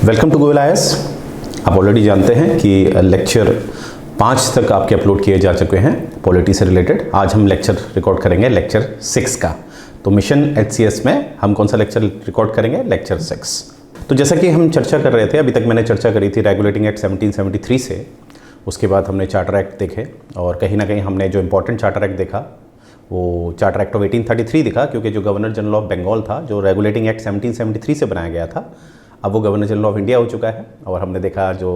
Welcome to Google IAS. आप already जानते हैं कि लेक्चर 5 तक आपके अपलोड किए जा चुके हैं पॉलिटी से रिलेटेड। आज हम लेक्चर रिकॉर्ड करेंगे लेक्चर 6 का। तो मिशन एचसीएस में हम कौन सा लेक्चर रिकॉर्ड करेंगे? लेक्चर 6। तो जैसा कि हम चर्चा कर रहे थे, अभी तक मैंने चर्चा करी थी रेगुलेटिंग एक्ट 1773 से, उसके बाद हमने चार्टर एक्ट देखे और कहीं ना कहीं हमने जो इंपॉर्टेंट चार्टर एक्ट देखा वो चार्टर एक्ट ऑफ 1833 दिखा, क्योंकि जो गवर्नर जनरल ऑफ बंगाल था, जो रेगुलेटिंग एक्ट 1773 से बनाया गया था, अब वो गवर्नर जनरल ऑफ इंडिया हो चुका है। और हमने देखा जो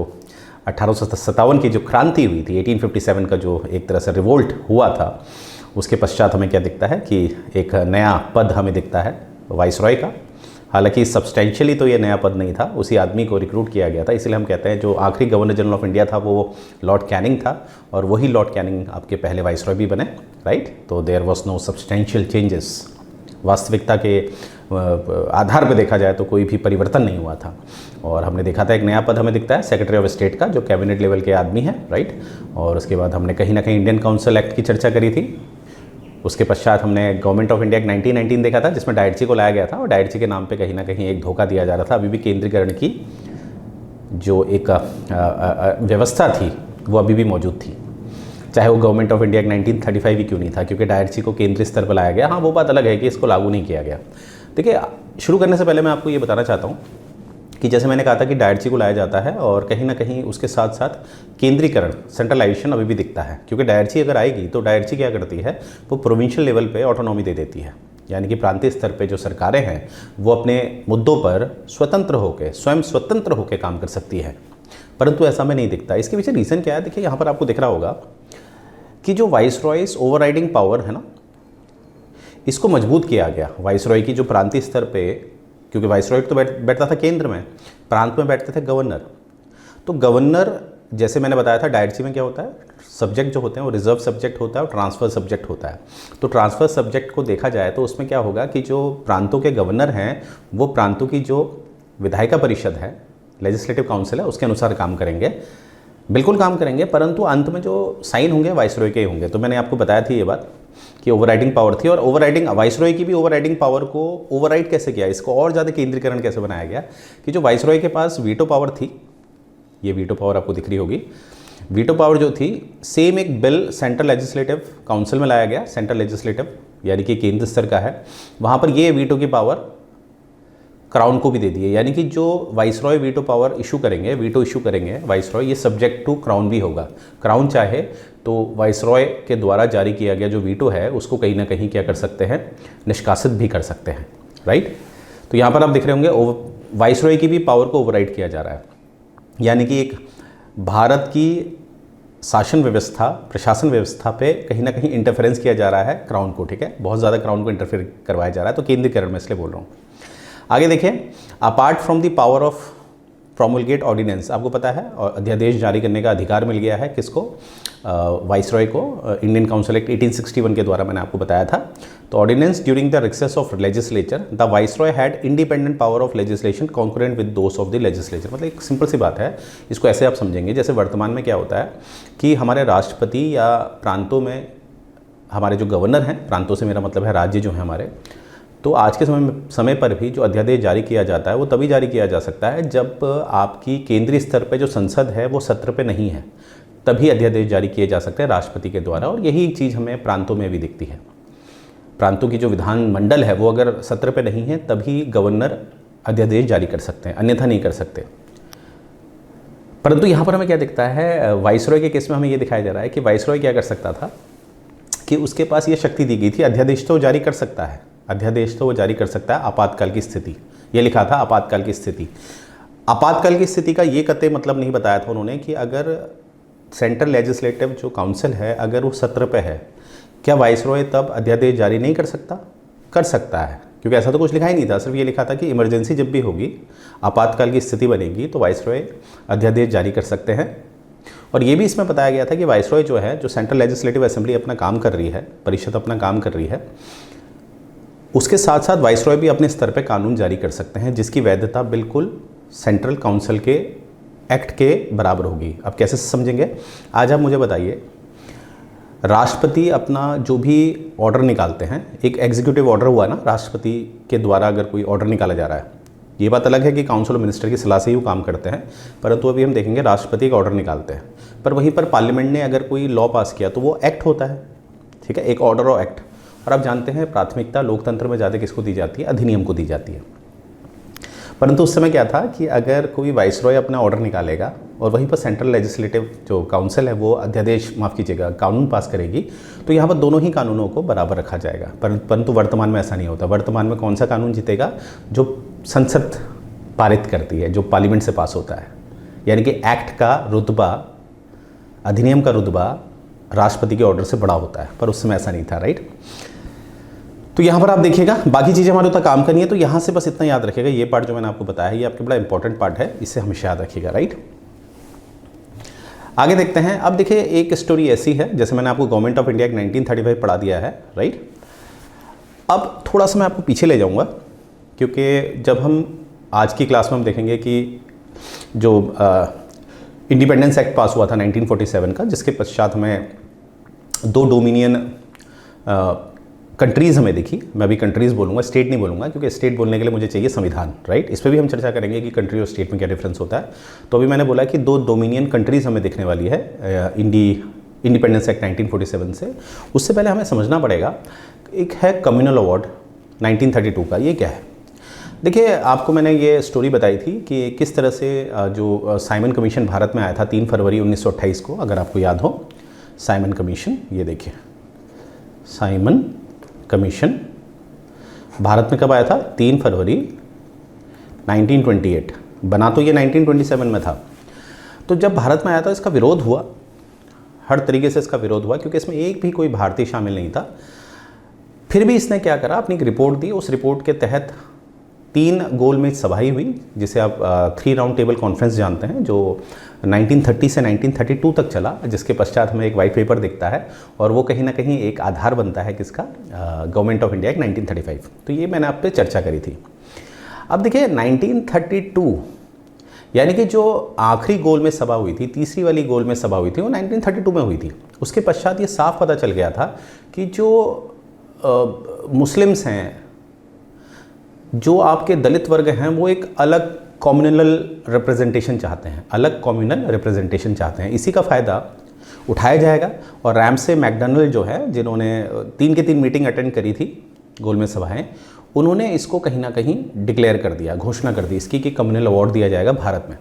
1857 की जो क्रांति हुई थी, 1857 का जो एक तरह से रिवोल्ट हुआ था, उसके पश्चात हमें क्या दिखता है कि एक नया पद हमें दिखता है वाइसरॉय का। हालांकि सब्सटेंशियली तो ये नया पद नहीं था, उसी आदमी को रिक्रूट किया गया था। इसलिए हम कहते हैं जो आखिरी गवर्नर जनरल ऑफ इंडिया था वो लॉर्ड कैनिंग था, और वही लॉर्ड कैनिंग आपके पहले वाइसरॉय भी बने, राइट। तो there was no substantial changes. वास्तविकता के आधार पर देखा जाए तो कोई भी परिवर्तन नहीं हुआ था। और हमने देखा था एक नया पद हमें दिखता है सेक्रेटरी ऑफ स्टेट का, जो कैबिनेट लेवल के आदमी हैं, राइट। और उसके बाद हमने कहीं ना कहीं इंडियन काउंसिल एक्ट की चर्चा करी थी। उसके पश्चात हमने गवर्नमेंट ऑफ इंडिया 1919 देखा था, जिसमें डायरची को लाया गया था, और डायरची के नाम पे कहीं ना कहीं एक धोखा दिया जा रहा था। अभी भी केंद्रीकरण की जो एक व्यवस्था थी वो अभी भी मौजूद थी, चाहे वो गवर्नमेंट ऑफ इंडिया 1935 ही क्यों नहीं था, क्योंकि डायरची को केंद्रीय स्तर पर लाया गया। हाँ, वो बात अलग है कि इसको लागू नहीं किया गया। देखिए, शुरू करने से पहले मैं आपको ये बताना चाहता हूँ कि जैसे मैंने कहा था कि डायरची को लाया जाता है, और कहीं ना कहीं उसके साथ साथ केंद्रीकरण, सेंट्रलाइजेशन अभी भी दिखता है। क्योंकि डायरची अगर आएगी तो डायरची क्या करती है, वो प्रोविंशियल लेवल पे ऑटोनॉमी दे देती है, यानी कि प्रांतीय स्तर पे जो सरकारें हैं वो अपने मुद्दों पर स्वतंत्र होकर, स्वयं स्वतंत्र होकर काम कर सकती है। परंतु ऐसा में नहीं दिखता। इसके पीछे रीज़न क्या है? देखिए, यहाँ पर आपको दिख रहा होगा कि जो वाइसरॉयस ओवरराइडिंग पावर है ना, इसको मजबूत किया गया। वाइसरॉय की जो प्रांतीय स्तर पे, क्योंकि वाइसरॉय तो बैठता था केंद्र में, प्रांत में बैठते थे गवर्नर। तो गवर्नर, जैसे मैंने बताया था, डायरची में क्या होता है, सब्जेक्ट जो होते हैं वो रिजर्व सब्जेक्ट होता है और ट्रांसफर सब्जेक्ट होता है। तो ट्रांसफर सब्जेक्ट को देखा जाए तो उसमें क्या होगा कि जो प्रांतों के गवर्नर हैं वो प्रांतों की जो विधायिका परिषद है, लेजिस्लेटिव काउंसिल है, उसके अनुसार काम करेंगे, बिल्कुल काम करेंगे। परंतु अंत में जो साइन होंगे वाइसरॉय के होंगे। तो मैंने आपको बताया थी ये बात कि ओवरराइडिंग पावर थी, और ओवरराइडिंग वाइसरॉय की भी ओवरराइडिंग पावर को ओवरराइड कैसे किया, इसको और ज़्यादा केंद्रीकरण कैसे बनाया गया कि जो वाइसरॉय के पास वीटो पावर थी, ये वीटो पावर आपको दिख रही होगी, वीटो पावर जो थी, सेम एक बिल सेंट्रल लेजिस्लेटिव काउंसिल में लाया गया। सेंट्रल लेजिस्लेटिव यानी कि केंद्र स्तर का है, वहाँ पर ये वीटो की पावर क्राउन को भी दे दिए। यानी कि जो वाइसरॉय वीटो पावर इशू करेंगे, वीटो इशू करेंगे वाइसरॉय, ये सब्जेक्ट टू क्राउन भी होगा। क्राउन चाहे तो वाइसरॉय के द्वारा जारी किया गया जो वीटो है उसको कहीं ना कहीं क्या कर सकते हैं, निष्कासित भी कर सकते हैं, राइट। तो यहाँ पर आप दिख रहे होंगे वाइसरॉय की भी पावर को ओवरराइड किया जा रहा है। यानी कि एक भारत की शासन व्यवस्था, प्रशासन व्यवस्था पे कहीं ना कहीं इंटरफेरेंस किया जा रहा है क्राउन को, ठीक है। बहुत ज़्यादा क्राउन को इंटरफेयर करवाया जा रहा है। तो केंद्रीकरण में इसलिए बोल रहा हूँ। आगे देखें, apart from the power of promulgate ordinance, आपको पता है और अध्यादेश जारी करने का अधिकार मिल गया है किसको, वाइसरॉय को, इंडियन काउंसिल एक्ट 1861 के द्वारा मैंने आपको बताया था। तो ordinance during the recess of legislature, the viceroy had independent power of legislation concurrent with those of the legislature. मतलब एक सिंपल सी बात है, इसको ऐसे आप समझेंगे जैसे वर्तमान में क्या होता है कि हमारे राष्ट्रपति या प्रांतों में हमारे जो गवर्नर हैं, प्रांतों से मेरा मतलब है राज्य जो हैं हमारे, तो आज के समय पर भी जो अध्यादेश जारी किया जाता है वो तभी जारी किया जा सकता है जब आपकी केंद्रीय स्तर पे जो संसद है वो सत्र पे नहीं है, तभी अध्यादेश जारी किए जा सकते हैं राष्ट्रपति के द्वारा। और यही चीज़ हमें प्रांतों में भी दिखती है। प्रांतों की जो विधानमंडल है वो अगर सत्र पे नहीं है तभी गवर्नर अध्यादेश जारी कर सकते हैं, अन्यथा नहीं कर सकते। परंतु यहाँ पर हमें क्या दिखता है, वाइसरॉय के केस में हमें ये दिखाया जा रहा है कि वाइसरॉय क्या कर सकता था कि उसके पास ये शक्ति दी गई थी, अध्यादेश तो जारी कर सकता है, अध्यादेश तो वो जारी कर सकता है आपातकाल की स्थिति। ये लिखा था आपातकाल की स्थिति। आपातकाल की स्थिति का ये कतई मतलब नहीं बताया था उन्होंने कि अगर सेंट्रल लेजिस्लेटिव जो काउंसिल है अगर वो सत्र पे है, क्या वाइसरॉय तब अध्यादेश जारी नहीं कर सकता? कर सकता है, क्योंकि ऐसा तो कुछ लिखा ही नहीं था। सिर्फ ये लिखा था कि इमरजेंसी जब भी होगी, आपातकाल की स्थिति बनेगी, तो वाइसरॉय अध्यादेश जारी कर सकते हैं। और ये भी इसमें बताया गया था कि वाइसरॉय जो है, जो सेंट्रल लेजिस्लेटिव असेंबली अपना काम कर रही है, परिषद अपना काम कर रही है, उसके साथ साथ वाइसरॉय भी अपने स्तर पे कानून जारी कर सकते हैं, जिसकी वैधता बिल्कुल सेंट्रल काउंसिल के एक्ट के बराबर होगी। अब कैसे समझेंगे? आज आप मुझे बताइए, राष्ट्रपति अपना जो भी ऑर्डर निकालते हैं, एक एग्जीक्यूटिव ऑर्डर हुआ ना, राष्ट्रपति के द्वारा अगर कोई ऑर्डर निकाला जा रहा है, ये बात अलग है कि काउंसिल ऑफ मिनिस्टर की सलाह से ही वो काम करते हैं, परंतु अभी हम देखेंगे राष्ट्रपति का ऑर्डर निकालते हैं। पर वहीं पर पार्लियामेंट ने अगर कोई लॉ पास किया तो वो एक्ट होता है, ठीक है, एक ऑर्डर और एक्ट। और आप जानते हैं प्राथमिकता लोकतंत्र में ज़्यादा किसको दी जाती है? अधिनियम को दी जाती है। परंतु उस समय क्या था कि अगर कोई वाइसरॉय अपना ऑर्डर निकालेगा और वहीं पर सेंट्रल लेजिस्लेटिव जो काउंसिल है वो अध्यादेश, माफ़ कीजिएगा, कानून पास करेगी, तो यहाँ पर दोनों ही कानूनों को बराबर रखा जाएगा। परंतु वर्तमान में ऐसा नहीं होता। वर्तमान में कौन सा कानून जीतेगा? जो संसद पारित करती है, जो पार्लियामेंट से पास होता है। यानी कि एक्ट का रुतबा, अधिनियम का रुतबा राष्ट्रपति के ऑर्डर से बड़ा होता है, पर उस समय ऐसा नहीं था, राइट। तो यहाँ पर आप देखिएगा बाकी चीज़ें हमारे उतना काम करनी है, तो यहाँ से बस इतना याद रखिएगा, ये पार्ट जो मैंने आपको बताया है ये आपके बड़ा इंपॉर्टेंट पार्ट है, इसे हमेशा याद रखिएगा, राइट। आगे देखते हैं। अब देखिए एक स्टोरी ऐसी है, जैसे मैंने आपको गवर्नमेंट ऑफ इंडिया 1935 पढ़ा दिया है, राइट। अब थोड़ा सा मैं आपको पीछे ले जाऊँगा, क्योंकि जब हम आज की क्लास में हम देखेंगे कि जो इंडिपेंडेंस एक्ट पास हुआ था 1947 का, जिसके पश्चात हमें 2 डोमिनियन कंट्रीज़ हमें दिखी। मैं अभी कंट्रीज़ बोलूँगा, स्टेट नहीं बोलूँगा, क्योंकि स्टेट बोलने के लिए मुझे चाहिए संविधान, राइट। इस पर भी हम चर्चा करेंगे कि कंट्री और स्टेट में क्या डिफरेंस होता है। तो अभी मैंने बोला कि 2 डोमिनियन कंट्रीज़ हमें दिखने वाली है इंडिपेंडेंस एक्ट 1947 से। उससे पहले हमें समझना पड़ेगा, एक है कम्युनल अवार्ड 1932 का, ये क्या है? देखिए आपको मैंने ये स्टोरी बताई थी कि किस तरह से जो साइमन कमीशन भारत में आया था 3 फरवरी 1928 को, अगर आपको याद हो। साइमन कमीशन, ये देखिए साइमन कमीशन भारत में कब आया था? 3 फरवरी 1928। बना तो ये 1927 में था। तो जब भारत में आया था इसका विरोध हुआ, हर तरीके से इसका विरोध हुआ, क्योंकि इसमें एक भी कोई भारतीय शामिल नहीं था। फिर भी इसने क्या करा, अपनी एक रिपोर्ट दी। उस रिपोर्ट के तहत 3 गोलमेज सभाएं हुई, जिसे आप 3 राउंड टेबल कॉन्फ्रेंस जानते हैं, जो 1930 से 1932 तक चला, जिसके पश्चात हमें एक वाइट पेपर दिखता है, और वो कहीं ना कहीं एक आधार बनता है किसका? Government of India 1935। तो ये मैंने आप पे चर्चा करी थी। अब देखिए 1932 यानी कि जो आखिरी गोल में सभा हुई थी, तीसरी वाली गोल में सभा हुई थी, वो 1932 में हुई थी। उसके पश्चात ये साफ पता चल गया था कि जो मुस्लिम्स हैं, जो आपके दलित वर्ग हैं, वो एक अलग कम्युनल रिप्रेजेंटेशन चाहते हैं, अलग कम्युनल रिप्रेजेंटेशन चाहते हैं। इसी का फ़ायदा उठाया जाएगा। और रैमसे मैकडॉनल्ड जो है, जिन्होंने 3 की 3 मीटिंग अटेंड करी थी, गोलमेज सभाएं, उन्होंने इसको कहीं ना कहीं डिक्लेयर कर दिया, घोषणा कर दी इसकी कि कम्युनल अवार्ड दिया जाएगा भारत में।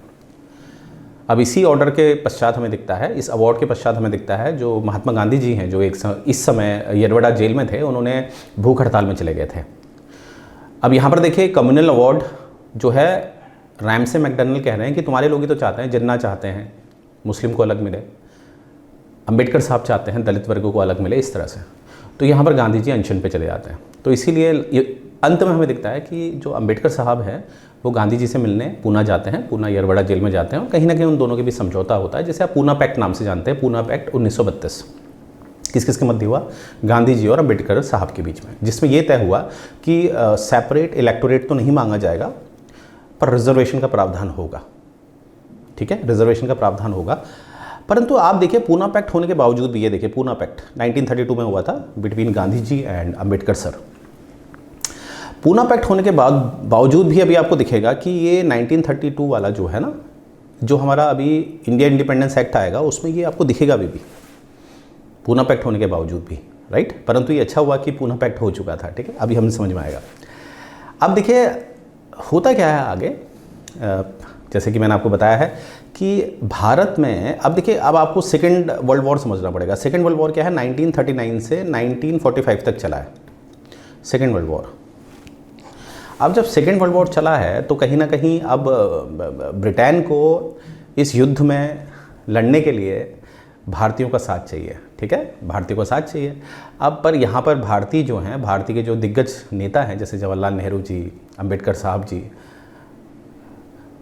अब इसी ऑर्डर के पश्चात हमें दिखता है, इस अवार्ड के पश्चात हमें दिखता है, जो महात्मा गांधी जी हैं, जो इस समय यरवड़ा जेल में थे, उन्होंने भूख हड़ताल में चले गए थे। अब यहाँ पर देखिए कम्युनल अवार्ड जो है, रैमसे मैकडॉनल्ड कह रहे हैं कि तुम्हारे लोग ही तो चाहते हैं, जिन्ना चाहते हैं मुस्लिम को अलग मिले, अंबेडकर साहब चाहते हैं दलित वर्गों को अलग मिले, इस तरह से। तो यहाँ पर गांधी जी अनशन पे चले जाते हैं। तो इसीलिए अंत में हमें दिखता है कि जो अंबेडकर साहब हैं वो गांधी जी से मिलने पूना जाते हैं, पूना यरवड़ा जेल में जाते हैं, और कहीं ना कहीं उन दोनों के बीच समझौता होता है, जिसे आप पूना पैक्ट नाम से जानते हैं। पूना पैक्ट 1932 किस किस के मध्य हुआ? गांधी जी और अंबेडकर साहब के बीच में, जिसमें यह तय हुआ कि सेपरेट इलेक्टोरेट तो नहीं मांगा जाएगा, पर रिजर्वेशन का प्रावधान होगा। ठीक है, रिजर्वेशन का प्रावधान होगा। परंतु आप देखिए पूना पैक्ट होने के बावजूद भी, ये देखिए पूना पैक्ट 1932 में हुआ था between Gandhi ji and Ambedkar sir. Poona pact होने के बावजूद भी अभी आपको दिखेगा कि ये 1932 वाला जो है ना, जो हमारा अभी इंडिया इंडिपेंडेंस एक्ट आएगा, उसमें ये आपको दिखेगा अभी भी, पूना पैक्ट होने के बावजूद भी, राइट। परंतु ये अच्छा हुआ कि पूना पैक्ट हो चुका था, ठीक है, अभी हमें समझ में आएगा। अब देखिए होता क्या है आगे, जैसे कि मैंने आपको बताया है कि भारत में, अब देखिए अब आपको सेकेंड वर्ल्ड वॉर समझना पड़ेगा। सेकेंड वर्ल्ड वॉर क्या है? 1939 से 1945 तक चला है सेकेंड वर्ल्ड वॉर। अब जब सेकेंड वर्ल्ड वॉर चला है तो कहीं ना कहीं अब ब्रिटेन को इस युद्ध में लड़ने के लिए भारतीयों का साथ चाहिए, ठीक है, भारतीयों का साथ चाहिए। अब पर यहाँ पर भारतीय जो हैं, भारतीय के जो दिग्गज नेता हैं, जैसे जवाहरलाल नेहरू जी, अंबेडकर साहब जी,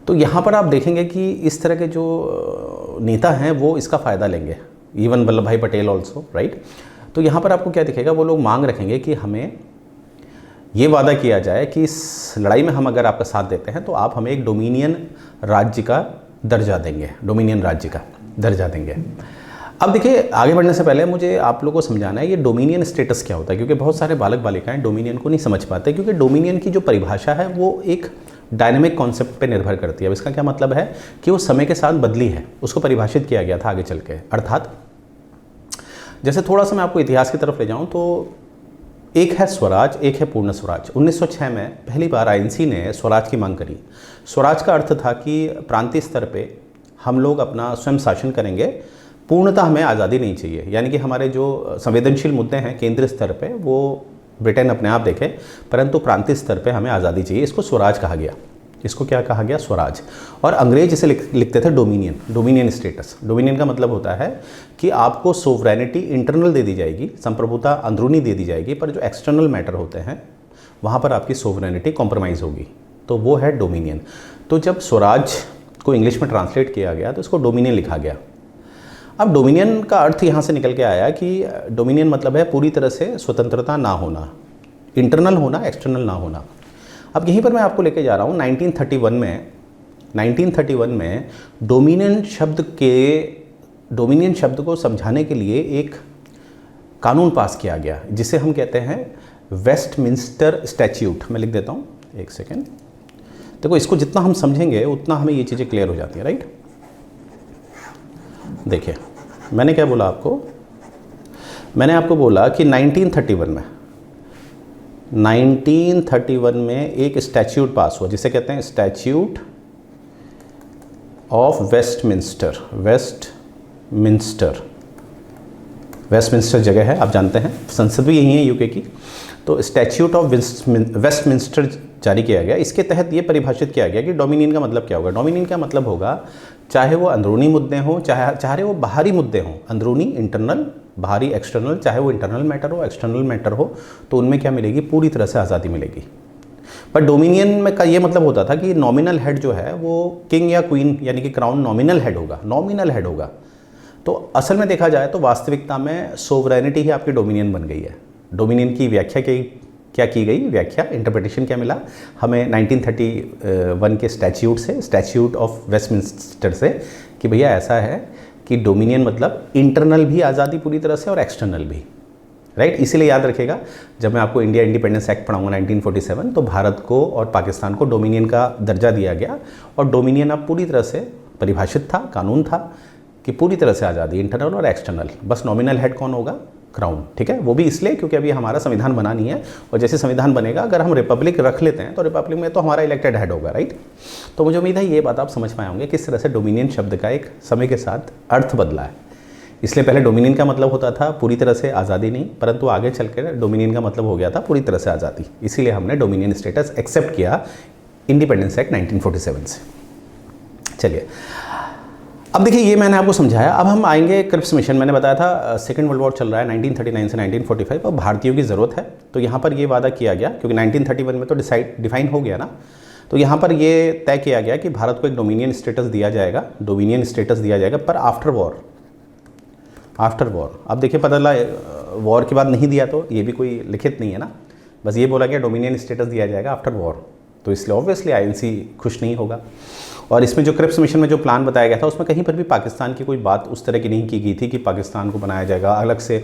तो यहाँ पर आप देखेंगे कि इस तरह के जो नेता हैं वो इसका फ़ायदा लेंगे, इवन वल्लभ भाई पटेल ऑल्सो, राइट। तो यहाँ पर आपको क्या दिखेगा, वो लोग मांग रखेंगे कि हमें ये वादा किया जाए कि इस लड़ाई में हम अगर आपका साथ देते हैं तो आप हमें एक डोमिनियन राज्य का दर्जा देंगे, डोमिनियन राज्य का दर्जा देंगे। अब देखिए आगे बढ़ने से पहले मुझे आप लोगों को समझाना है ये डोमिनियन स्टेटस क्या होता है, क्योंकि बहुत सारे बालक बालिकाएं डोमिनियन को नहीं समझ पाते, क्योंकि डोमिनियन की जो परिभाषा है वो एक डायनेमिक कॉन्सेप्ट पे निर्भर करती है। अब इसका क्या मतलब है कि वो समय के साथ बदली है, उसको परिभाषित किया गया था आगे चल के। अर्थात जैसे थोड़ा सा मैं आपको इतिहास की तरफ ले जाऊं तो एक है स्वराज, एक है पूर्ण स्वराज। 1906 में पहली बार आईएनसी ने स्वराज की मांग करी। स्वराज का अर्थ था कि प्रांतीय स्तर पे हम लोग अपना स्वयं शासन करेंगे, पूर्णतः हमें आज़ादी नहीं चाहिए, यानी कि हमारे जो संवेदनशील मुद्दे हैं केंद्रीय स्तर पे वो ब्रिटेन अपने आप देखे, परंतु प्रांतीय स्तर पे हमें आज़ादी चाहिए। इसको स्वराज कहा गया। इसको क्या कहा गया? स्वराज। और अंग्रेज इसे लिखते थे डोमिनियन, डोमिनियन स्टेटस। डोमिनियन का मतलब होता है कि आपको सोवरेनिटी इंटरनल दे दी जाएगी, संप्रभुता अंदरूनी दे दी जाएगी, पर जो एक्सटर्नल मैटर होते हैं वहाँ पर आपकी सोवरेनिटी कॉम्प्रोमाइज़ होगी, तो वो है डोमिनियन। तो जब स्वराज को इंग्लिश में ट्रांसलेट किया गया तो इसको डोमिनियन लिखा गया। अब डोमिनियन का अर्थ यहाँ से निकल के आया कि डोमिनियन मतलब है पूरी तरह से स्वतंत्रता ना होना, इंटरनल होना, एक्सटर्नल ना होना। अब यहीं पर मैं आपको लेके जा रहा हूँ 1931 में डोमिनियन शब्द को समझाने के लिए एक कानून पास किया गया जिसे हम कहते हैं वेस्टमिंस्टर स्टैट्यूट। मैं लिख देता हूँ, एक सेकेंड। देखो, इसको जितना हम समझेंगे उतना हमें ये चीज़ें क्लियर हो जाती हैं, राइट। देखिए, मैंने क्या बोला आपको? मैंने आपको बोला कि 1931 में एक स्टैट्यूट पास हुआ जिसे कहते हैं स्टैट्यूट ऑफ वेस्टमिंस्टर। वेस्टमिंस्टर जगह है, आप जानते हैं, संसद भी यही है यूके की। तो स्टैट्यूट ऑफ वेस्टमिंस्टर जारी किया गया। इसके तहत ये परिभाषित किया गया कि डोमिनियन का मतलब क्या होगा। डोमिनियन का मतलब होगा चाहे वो अंदरूनी मुद्दे हों, चाहे वो बाहरी मुद्दे हों, अंदरूनी इंटरनल, बाहरी एक्सटर्नल, चाहे वो इंटरनल मैटर हो, एक्सटर्नल मैटर हो, तो उनमें क्या मिलेगी? पूरी तरह से आज़ादी मिलेगी। पर डोमिनियन में का ये मतलब होता था कि नॉमिनल हेड जो है वो किंग या क्वीन यानी कि क्राउन नॉमिनल हेड होगा। तो असल में देखा जाए तो वास्तविकता में सोवरेनिटी ही आपकी डोमिनियन बन गई है। डोमिनियन की व्याख्या क्या की गई? इंटरप्रिटेशन क्या मिला हमें 1931 के स्टैट्यूट ऑफ वेस्टमिंस्टर से, कि भैया ऐसा है कि डोमिनियन मतलब इंटरनल भी आज़ादी पूरी तरह से और एक्सटर्नल भी, राइट। इसीलिए याद रखिएगा, जब मैं आपको इंडिया इंडिपेंडेंस एक्ट पढ़ाऊंगा 1947, तो भारत को और पाकिस्तान को डोमिनियन का दर्जा दिया गया। और डोमिनियन अब पूरी तरह से परिभाषित था, कानून था कि पूरी तरह से आज़ादी, इंटरनल और एक्सटर्नल। बस नॉमिनल हेड कौन होगा? क्राउन, ठीक है। वो भी इसलिए क्योंकि अभी हमारा संविधान बना नहीं है, और जैसे संविधान बनेगा, अगर हम रिपब्लिक रख लेते हैं तो रिपब्लिक में तो हमारा इलेक्टेड हेड होगा, राइट। तो मुझे उम्मीद है ये बात आप समझ पाए होंगे किस तरह से डोमिनियन शब्द का एक समय के साथ अर्थ बदला है। इसलिए पहले डोमिनियन का मतलब होता था पूरी तरह से आज़ादी नहीं, परंतु आगे चलकर डोमिनियन का मतलब हो गया था पूरी तरह से आज़ादी। इसीलिए हमने डोमिनियन स्टेटस एक्सेप्ट किया इंडिपेंडेंस एक्ट 1947 से। चलिए, अब देखिए, ये मैंने आपको समझाया। अब हम आएंगे क्रिप्स मिशन। मैंने बताया था सेकेंड वर्ल्ड वॉर चल रहा है 1939 से 1945, अब भारतीयों की ज़रूरत है। तो यहाँ पर ये वादा किया गया, क्योंकि 1931 में तो डिफाइन हो गया ना, तो यहाँ पर ये तय किया गया कि भारत को एक डोमिनियन स्टेटस दिया जाएगा, पर आफ्टर वॉर। अब देखिए, पता चला वॉर के बाद नहीं दिया, तो ये भी कोई लिखित नहीं है ना, बस ये बोला गया डोमिनियन स्टेटस दिया जाएगा आफ्टर वॉर। तो इसलिए ऑब्वियसली आईएनसी खुश नहीं होगा। और इसमें जो क्रिप्स मिशन में जो प्लान बताया गया था, उसमें कहीं पर भी पाकिस्तान की कोई बात उस तरह की नहीं की गई थी कि पाकिस्तान को बनाया जाएगा अलग से,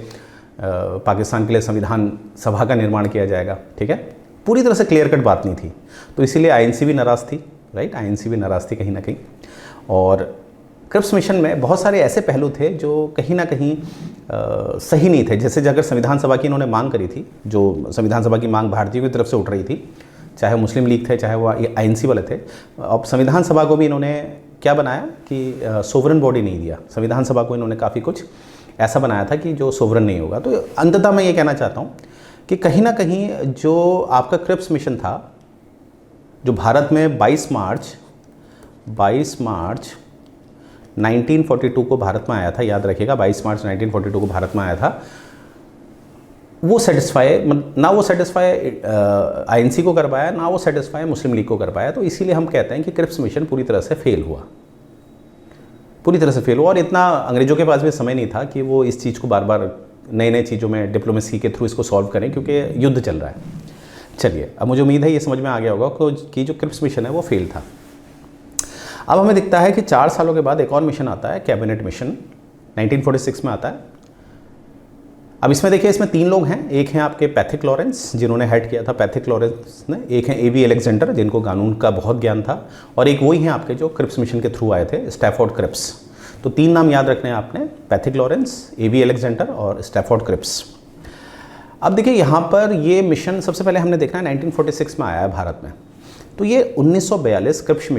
पाकिस्तान के लिए संविधान सभा का निर्माण किया जाएगा, ठीक है। पूरी तरह से क्लियर कट बात नहीं थी। तो इसीलिए आईएनसी भी नाराज़ थी, राइट। आईएनसी भी नाराज़ थी कहीं ना कहीं। और क्रिप्स मिशन में बहुत सारे ऐसे पहलू थे जो कहीं ना कहीं सही नहीं थे। जैसे अगर संविधान सभा की इन्होंने मांग करी थी, जो संविधान सभा की मांग भारतीयों की तरफ से उठ रही थी, चाहे मुस्लिम लीग थे, चाहे वो आईएनसी वाले थे। अब संविधान सभा को भी इन्होंने क्या बनाया कि सोवरन बॉडी नहीं दिया। संविधान सभा को इन्होंने काफ़ी कुछ ऐसा बनाया था कि जो सोवरन नहीं होगा। तो अंततः मैं ये कहना चाहता हूँ कि कहीं ना कहीं जो आपका क्रिप्स मिशन था, जो भारत में 22 मार्च 1942 को भारत में आया था, याद रखिएगा 22 मार्च 1942 को भारत में आया था, वो सेटिस्फाई आईएनसी को कर पाया, ना वो सेटिस्फाई मुस्लिम लीग को कर पाया। तो इसीलिए हम कहते हैं कि क्रिप्स मिशन पूरी तरह से फेल हुआ। और इतना अंग्रेज़ों के पास भी समय नहीं था कि वो इस चीज़ को बार बार नए चीज़ों में डिप्लोमेसी के थ्रू इसको सॉल्व करें, क्योंकि युद्ध चल रहा है। चलिए, अब मुझे उम्मीद है ये समझ में आ गया होगा कि जो क्रिप्स मिशन है वो फेल था। अब हमें दिखता है कि 4 सालों के बाद एक और मिशन आता है, कैबिनेट मिशन 1946 में आता है। अब इसमें देखिए, इसमें 3 लोग हैं। एक हैं आपके पैथिक लॉरेंस, जिन्होंने हेड किया था, पैथिक लॉरेंस ने। एक हैं एवी अलेक्जेंडर, जिनको कानून का बहुत ज्ञान था। और एक वही हैं आपके जो क्रिप्स मिशन के थ्रू आए थे, स्टैफोर्ड क्रिप्स। तो 3 नाम याद रखने हैं आपने, पैथिक लॉरेंस, एवी अलेक्जेंडर और स्टैफोर्ड क्रिप्स। अब देखिए यहाँ पर ये मिशन सबसे पहले हमने देखा है 1946 में आया है भारत में। तो ये 1942 क्रिप्स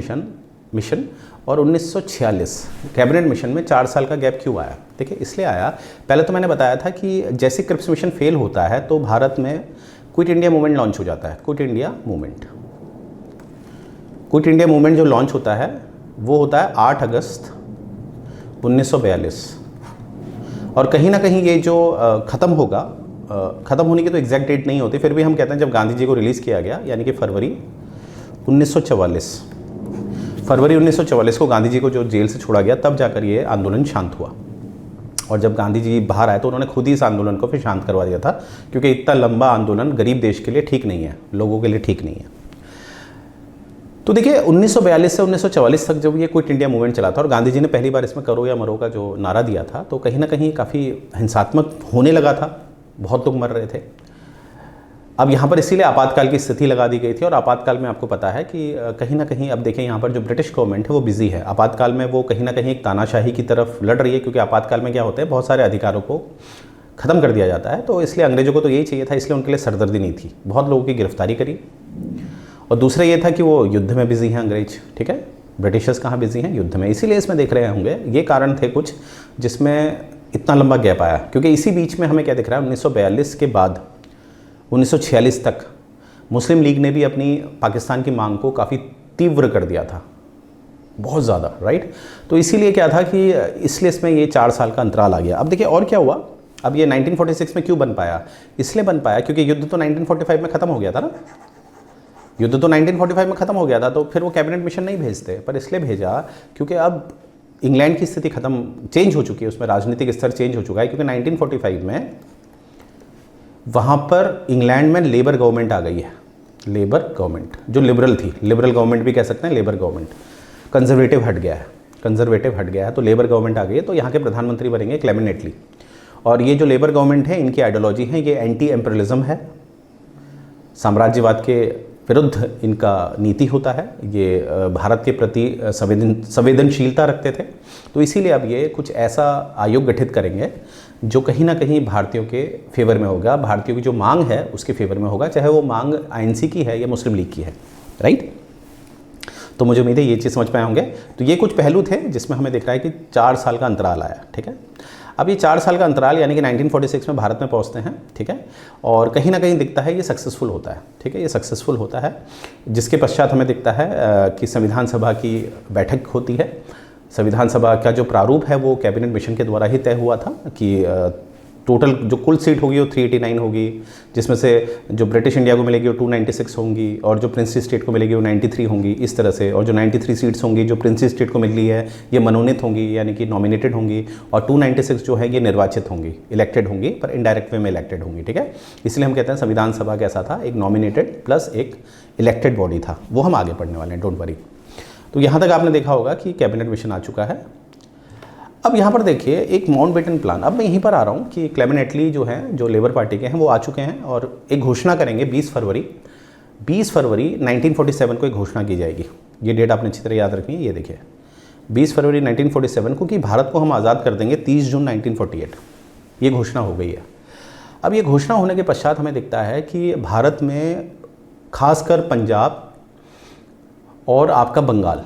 मिशन और 1946 कैबिनेट मिशन में 4 साल का गैप क्यों आया? देखिए इसलिए आया, पहले तो मैंने बताया था कि जैसे क्रिप्स मिशन फेल होता है तो भारत में क्विट इंडिया मूवमेंट लॉन्च हो जाता है। क्विट इंडिया मूवमेंट जो लॉन्च होता है वो होता है 8 अगस्त 1942। और कहीं ना कहीं ये जो ख़त्म होने की तो एग्जैक्ट डेट नहीं होती, फिर भी हम कहते हैं जब गांधी जी को रिलीज़ किया गया, यानी कि फरवरी 1944 को गांधी जी को जो जेल से छोड़ा गया, तब जाकर ये आंदोलन शांत हुआ। और जब गांधी जी बाहर आए तो उन्होंने खुद ही इस आंदोलन को फिर शांत करवा दिया था, क्योंकि इतना लंबा आंदोलन गरीब देश के लिए ठीक नहीं है, लोगों के लिए ठीक नहीं है। तो देखिए 1942 से 1944 तक जब ये क्विट इंडिया मूवमेंट चला था और गांधी जी ने पहली बार इसमें करो या मरो का जो नारा दिया था, तो कहीं ना कहीं काफ़ी हिंसात्मक होने लगा था, बहुत लोग मर रहे थे। अब यहाँ पर इसीलिए आपातकाल की स्थिति लगा दी गई थी। और आपातकाल में आपको पता है कि कहीं ना कहीं, अब देखें यहाँ पर जो ब्रिटिश गवर्नमेंट है वो बिजी है। आपातकाल में वो कहीं ना कहीं एक तानाशाही की तरफ लड़ रही है, क्योंकि आपातकाल में क्या होता है, बहुत सारे अधिकारों को ख़त्म कर दिया जाता है। तो इसलिए अंग्रेज़ों को तो यही चाहिए था, इसलिए उनके लिए सरदर्दी नहीं थी, बहुत लोगों की गिरफ्तारी करी। और दूसरा ये था कि वो युद्ध में बिजी हैं अंग्रेज, ठीक है, ब्रिटिशर्स कहाँ बिजी हैं, युद्ध में। इसीलिए इसमें देख रहे होंगे ये कारण थे कुछ जिसमें इतना लंबा गैप आया, क्योंकि इसी बीच में हमें क्या दिख रहा है, 1942 के बाद 1946 तक मुस्लिम लीग ने भी अपनी पाकिस्तान की मांग को काफ़ी तीव्र कर दिया था, बहुत ज़्यादा, राइट। तो इसीलिए क्या था कि इसलिए इसमें ये 4 साल का अंतराल आ गया। अब देखिए और क्या हुआ, अब ये 1946 में क्यों बन पाया? इसलिए बन पाया क्योंकि युद्ध तो 1945 में ख़त्म हो गया था ना, युद्ध तो 1945 में ख़त्म हो गया था। तो फिर वो कैबिनेट मिशन नहीं भेजते, पर इसलिए भेजा क्योंकि अब इंग्लैंड की स्थिति चेंज हो चुकी है, उसमें राजनीतिक स्तर चेंज हो चुका है। क्योंकि 1945 में वहाँ पर इंग्लैंड में लेबर गवर्नमेंट आ गई है, लेबर गवर्नमेंट जो लिबरल थी, लिबरल गवर्नमेंट भी कह सकते हैं, लेबर गवर्नमेंट, कंजर्वेटिव हट गया है, तो लेबर गवर्नमेंट आ गई है। तो यहाँ के प्रधानमंत्री बनेंगे क्लेमेंट एटली। और ये जो लेबर गवर्नमेंट है, इनकी आइडियोलॉजी है, ये एंटी एम्परलिज्म है, साम्राज्यवाद के विरुद्ध इनका नीति होता है, ये भारत के प्रति संवेदनशीलता रखते थे। तो इसीलिए अब ये कुछ ऐसा आयोग गठित करेंगे जो कहीं ना कहीं भारतीयों के फेवर में होगा, भारतीयों की जो मांग है उसके फेवर में होगा, चाहे वो मांग आईएनसी की है या मुस्लिम लीग की है, राइट। तो मुझे उम्मीद है ये चीज़ समझ पाए होंगे। तो ये कुछ पहलू थे जिसमें हमें दिख रहा है कि 4 साल का अंतराल आया, ठीक है। अब ये 4 साल का अंतराल यानी कि 1946 में भारत में पहुंचते हैं, ठीक है। और कहीं ना कहीं दिखता है ये सक्सेसफुल होता है, ठीक है, ये सक्सेसफुल होता है। जिसके पश्चात हमें दिखता है कि संविधान सभा की बैठक होती है। संविधान सभा का जो प्रारूप है वो कैबिनेट मिशन के द्वारा ही तय हुआ था कि टोटल जो कुल सीट होगी वो 389 होगी, जिसमें से जो ब्रिटिश इंडिया को मिलेगी वो 296 होंगी और जो प्रिंसी स्टेट को मिलेगी वो 93 होंगी, इस तरह से। और जो 93 सीट्स होंगी जो प्रिंसी स्टेट को मिल रही है ये मनोनीत होंगी, यानी कि नॉमिनेटेड होंगी। और 296 जो है ये निर्वाचित होंगी, इलेक्टेड होंगी, पर इनडायरेक्ट वे में इलेक्टेड होंगी, ठीक है। इसलिए हम कहते हैं संविधान सभा कैसा था, एक नॉमिनेटेड प्लस एक इलेक्टेड बॉडी था। वो हम आगे पढ़ने वाले हैं, डोंट वरी। तो यहाँ तक आपने देखा होगा कि कैबिनेट मिशन आ चुका है। अब यहाँ पर देखिए एक माउंटबेटन प्लान, अब मैं यहीं पर आ रहा हूँ कि क्लेमेंट एटली जो हैं, जो लेबर पार्टी के हैं, वो आ चुके हैं और एक घोषणा करेंगे 20 फरवरी 1947 को एक घोषणा की जाएगी। ये डेट आपने अच्छी तरह याद रखनी है, ये देखिए 20 फरवरी 1947 को कि भारत को हम आज़ाद कर देंगे 30 जून 1948, ये घोषणा हो गई है। अब ये घोषणा होने के पश्चात हमें दिखता है कि भारत में खासकर पंजाब और आपका बंगाल,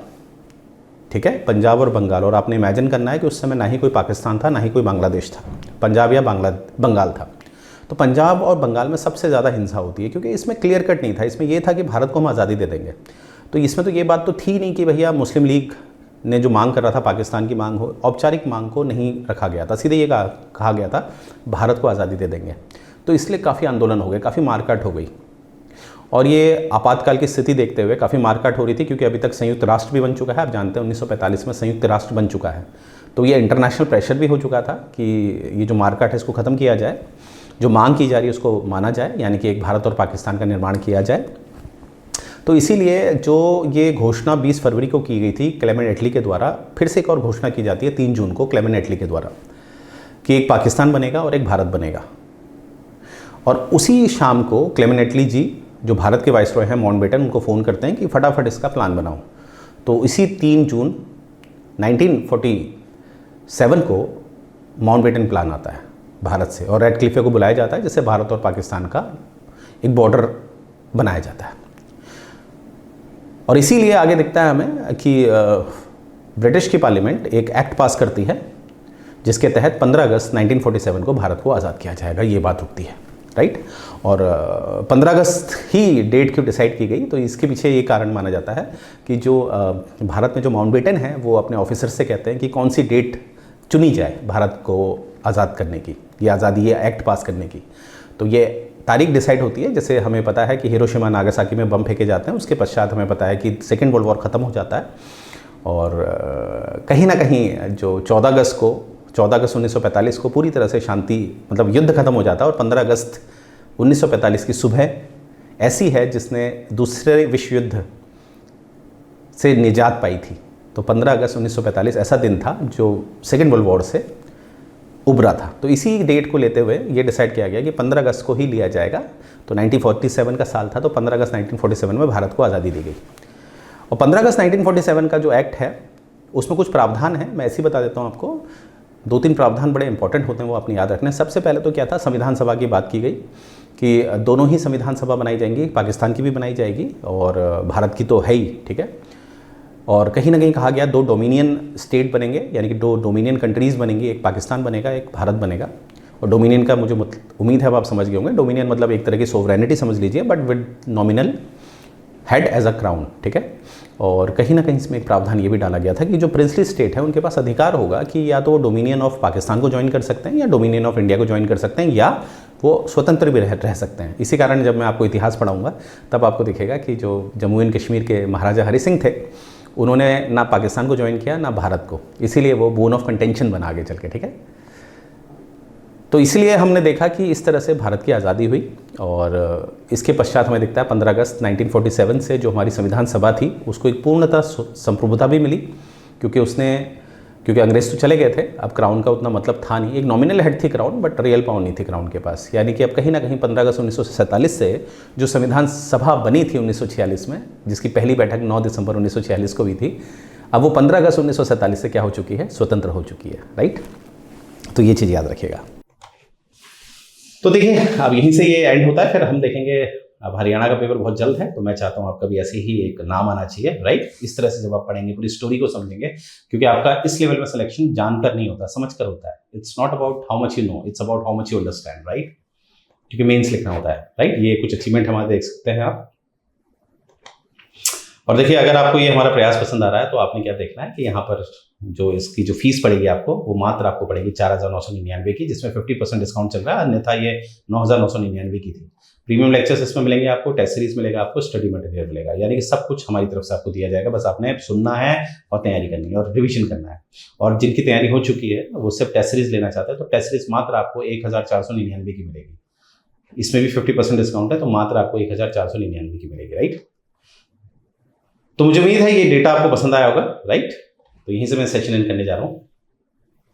ठीक है, पंजाब और बंगाल, और आपने इमेजिन करना है कि उस समय ना ही कोई पाकिस्तान था ना ही कोई बांग्लादेश था, पंजाब या बंगाल था। तो पंजाब और बंगाल में सबसे ज़्यादा हिंसा होती है, क्योंकि इसमें क्लियर कट नहीं था, इसमें यह था कि भारत को हम आज़ादी दे देंगे। तो इसमें तो ये बात तो थी नहीं कि भैया मुस्लिम लीग ने जो मांग कर रहा था पाकिस्तान की मांग हो, औपचारिक मांग को नहीं रखा गया था, सीधे ये कहा गया था भारत को आज़ादी दे देंगे। तो इसलिए काफ़ी आंदोलन हो गए, काफ़ी मारकाट हो गई। और ये आपातकाल की स्थिति देखते हुए काफ़ी मारकाट हो रही थी, क्योंकि अभी तक संयुक्त राष्ट्र भी बन चुका है। आप जानते हैं 1945 में संयुक्त राष्ट्र बन चुका है, तो ये इंटरनेशनल प्रेशर भी हो चुका था कि ये जो मारकाट है इसको ख़त्म किया जाए, जो मांग की जा रही है उसको माना जाए, यानी कि एक भारत और पाकिस्तान का निर्माण किया जाए। तो इसीलिए जो ये घोषणा 20 फरवरी को की गई थी क्लेमेंट एटली के द्वारा, फिर से एक और घोषणा की जाती है 3 जून को क्लेमेंट एटली के द्वारा कि एक पाकिस्तान बनेगा और एक भारत बनेगा। और उसी शाम को क्लेमेंट एटली जी जो भारत के वाइसरॉय हैं माउंटबेटन, उनको फ़ोन करते हैं कि फटाफट इसका प्लान बनाओ। तो इसी 3 जून 1947 को माउंटबेटन प्लान आता है भारत से, और रेडक्लिफ को बुलाया जाता है, जिससे भारत और पाकिस्तान का एक बॉर्डर बनाया जाता है। और इसीलिए आगे दिखता है हमें कि ब्रिटिश की पार्लियामेंट एक एक्ट पास करती है जिसके तहत 15 अगस्त 1947 को भारत को आज़ाद किया जाएगा, ये बात उठती है, राइट। और 15 अगस्त ही डेट क्यों डिसाइड की गई, तो इसके पीछे ये कारण माना जाता है कि जो भारत में जो माउंटबेटन है वो अपने ऑफिसर से कहते हैं कि कौन सी डेट चुनी जाए भारत को आज़ाद करने की, ये आज़ादी ये एक्ट पास करने की। तो ये तारीख डिसाइड होती है। जैसे हमें पता है कि हिरोशिमा नागासाकी में बम फेंके जाते हैं, उसके पश्चात हमें पता है कि सेकेंड वर्ल्ड वॉर ख़त्म हो जाता है, और कहीं ना कहीं जो 14 अगस्त 1945 को पूरी तरह से शांति, मतलब युद्ध खत्म हो जाता है, और 15 अगस्त 1945 की सुबह ऐसी है जिसने दूसरे विश्व युद्ध से निजात पाई थी। तो 15 अगस्त 1945 ऐसा दिन था जो सेकेंड वर्ल्ड वॉर से उभरा था। तो इसी डेट को लेते हुए ये डिसाइड किया गया कि 15 अगस्त को ही लिया जाएगा। तो 1947 का साल था, तो 15 अगस्त 1947 में भारत को आज़ादी दी गई। और 15 अगस्त 1947 का जो एक्ट है उसमें कुछ प्रावधान है, मैं ऐसे ही बता देता हूँ आपको। 2-3 प्रावधान बड़े इंपॉर्टेंट होते हैं, वो अपनी याद रखने। सबसे पहले तो क्या था, संविधान सभा की बात की गई कि दोनों ही संविधान सभा बनाई जाएंगी, पाकिस्तान की भी बनाई जाएगी और भारत की तो है ही, ठीक है। और कहीं ना कहीं कहा गया 2 डोमिनियन स्टेट बनेंगे, यानी कि 2 डोमिनियन कंट्रीज़ बनेंगी, एक पाकिस्तान बनेगा, एक भारत बनेगा। और डोमिनियन का मुझे उम्मीद है अब आप समझ गए होंगे। डोमिनियन मतलब एक तरह की सोवरेनिटी समझ लीजिए, but with nominal head as a crown, ठीक है। और कहीं ना कहीं इसमें एक प्रावधान ये भी डाला गया था कि जो प्रिंसली स्टेट है उनके पास अधिकार होगा कि या तो वो डोमिनियन ऑफ पाकिस्तान को ज्वाइन कर सकते हैं, या डोमिनियन ऑफ इंडिया को ज्वाइन कर सकते हैं, या वो स्वतंत्र भी रह सकते हैं। इसी कारण जब मैं आपको इतिहास पढ़ाऊँगा तब आपको दिखेगा कि जो जम्मू एंड कश्मीर के महाराजा हरि सिंह थे, उन्होंने ना पाकिस्तान को ज्वाइन किया ना भारत को, इसीलिए वो बोन ऑफ कंटेंशन बना आगे चल के, ठीक है। तो इसलिए हमने देखा कि इस तरह से भारत की आज़ादी हुई। और इसके पश्चात हमें दिखता है 15 अगस्त 1947 से जो हमारी संविधान सभा थी उसको एक पूर्णतः संप्रभुता भी मिली, क्योंकि अंग्रेज तो चले गए थे, अब क्राउन का उतना मतलब था नहीं। एक नॉमिनल हेड थी क्राउन, बट रियल पावर नहीं थी क्राउन के पास। यानी कि अब कहीं ना कहीं 15 अगस्त 1947 से जो संविधान सभा बनी थी 1946 में, जिसकी पहली बैठक 9 दिसंबर 1946 को हुई थी, अब वो 15 अगस्त 1947 से क्या हो चुकी है, स्वतंत्र हो चुकी है, राइट। तो ये चीज़ याद रखिएगा। तो देखिए अब यहीं से ये एंड होता है, फिर हम देखेंगे अब हरियाणा का पेपर बहुत जल्द है, तो मैं चाहता हूँ आपका भी ऐसे ही एक नाम आना चाहिए, राइट। इस तरह से जब आप पढ़ेंगे पूरी स्टोरी को समझेंगे, क्योंकि आपका इस लेवल में सिलेक्शन जानकर नहीं होता, समझ कर होता है। It's not about how much you know, it's about how much you understand, right. क्योंकि मेंस लिखना होता है, राइट। ये कुछ अचीवमेंट हमारे देख सकते हैं आप। और देखिए अगर आपको ये हमारा प्रयास पसंद आ रहा है तो आपने क्या देखना है कि यहाँ पर जो इसकी जो फीस पड़ेगी आपको, वो मात्र आपको पड़ेगी 4,999 की, जिसमें 50% डिस्काउंट चल रहा है, अन्यथा ये 9,999 की थी। प्रीमियम लेक्चर्स इसमें मिलेंगे आपको, टेस्ट सीरीज मिलेगा आपको, स्टडी मटेरियल मिलेगा, यानी कि सब कुछ हमारी तरफ से आपको दिया जाएगा। बस आपने सुनना है और तैयारी करनी है और रिविजन करना है। और जिनकी तैयारी हो चुकी है वो सिर्फ टेस्ट सीरीज लेना चाहते हैं, तो टेस्ट सीरीज मात्र आपको 1,499 की मिलेगी। इसमें भी 50% डिस्काउंट है, तो मात्र आपको 1,499 की मिलेगी, राइट। तो मुझे उम्मीद है ये डेटा आपको पसंद आया होगा, राइट। तो यहीं से मैं सेशन एंड करने जा रहा हूँ।